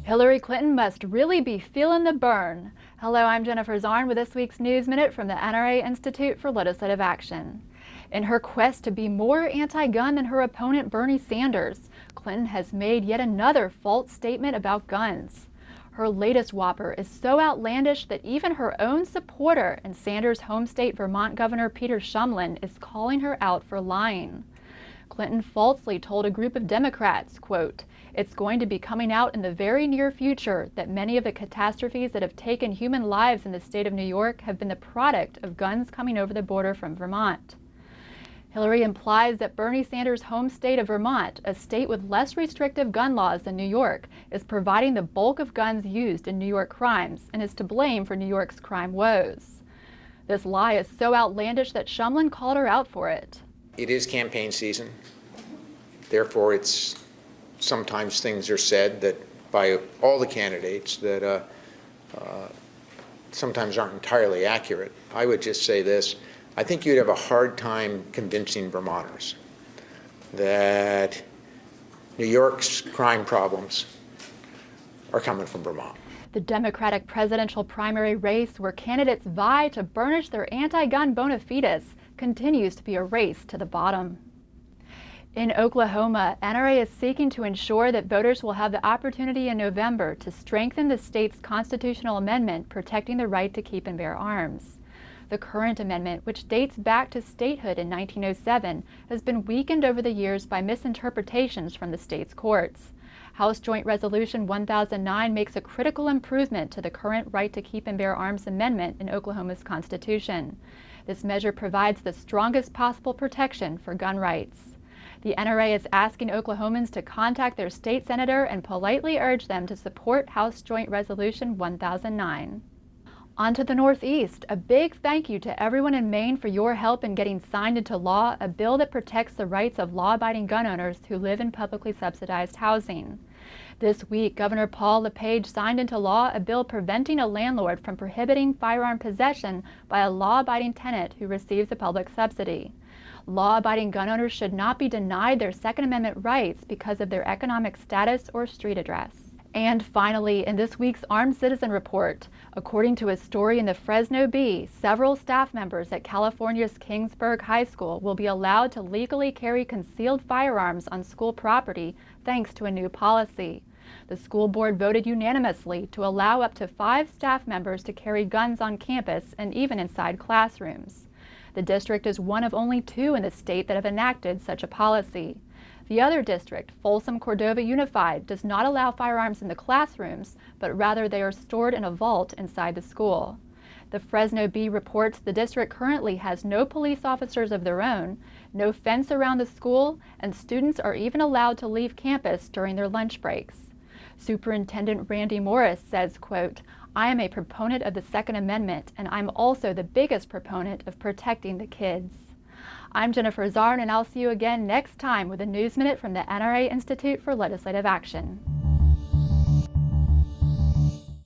Hillary Clinton must really be feeling the burn. Hello, I'm Jennifer Zarn with this week's News Minute from the NRA Institute for Legislative Action. In her quest to be more anti-gun than her opponent Bernie Sanders, Clinton has made yet another false statement about guns. Her latest whopper is so outlandish that even her own supporter and Sanders' home state Vermont Governor Peter Shumlin is calling her out for lying. Clinton falsely told a group of Democrats, quote, "It's going to be coming out in the very near future that many of the catastrophes that have taken human lives in the state of New York have been the product of guns coming over the border from Vermont." Hillary implies that Bernie Sanders' home state of Vermont, a state with less restrictive gun laws than New York, is providing the bulk of guns used in New York crimes and is to blame for New York's crime woes. This lie is so outlandish that Shumlin called her out for it. It is campaign season. Therefore, sometimes things are said that by all the candidates that sometimes aren't entirely accurate. I would just say this. I think you'd have a hard time convincing Vermonters that New York's crime problems are coming from Vermont. The Democratic presidential primary race, where candidates vie to burnish their anti-gun bona fides, continues to be a race to the bottom. In Oklahoma, NRA is seeking to ensure that voters will have the opportunity in November to strengthen the state's constitutional amendment protecting the right to keep and bear arms. The current amendment, which dates back to statehood in 1907, has been weakened over the years by misinterpretations from the state's courts. House Joint Resolution 1009 makes a critical improvement to the current right to keep and bear arms amendment in Oklahoma's constitution. This measure provides the strongest possible protection for gun rights. The NRA is asking Oklahomans to contact their state senator and politely urge them to support House Joint Resolution 1009. On to the Northeast. A big thank you to everyone in Maine for your help in getting signed into law a bill that protects the rights of law-abiding gun owners who live in publicly subsidized housing. This week, Governor Paul LePage signed into law a bill preventing a landlord from prohibiting firearm possession by a law-abiding tenant who receives a public subsidy. Law-abiding gun owners should not be denied their Second Amendment rights because of their economic status or street address. And finally, in this week's Armed Citizen Report, according to a story in the Fresno Bee, several staff members at California's Kingsburg High School will be allowed to legally carry concealed firearms on school property thanks to a new policy. The school board voted unanimously to allow up to 5 staff members to carry guns on campus and even inside classrooms. The district is one of only 2 in the state that have enacted such a policy. The other district, Folsom-Cordova Unified, does not allow firearms in the classrooms, but rather they are stored in a vault inside the school. The Fresno Bee reports the district currently has no police officers of their own, no fence around the school, and students are even allowed to leave campus during their lunch breaks. Superintendent Randy Morris says, quote, "I am a proponent of the Second Amendment, and I'm also the biggest proponent of protecting the kids." I'm Jennifer Zarn, and I'll see you again next time with a News Minute from the NRA Institute for Legislative Action.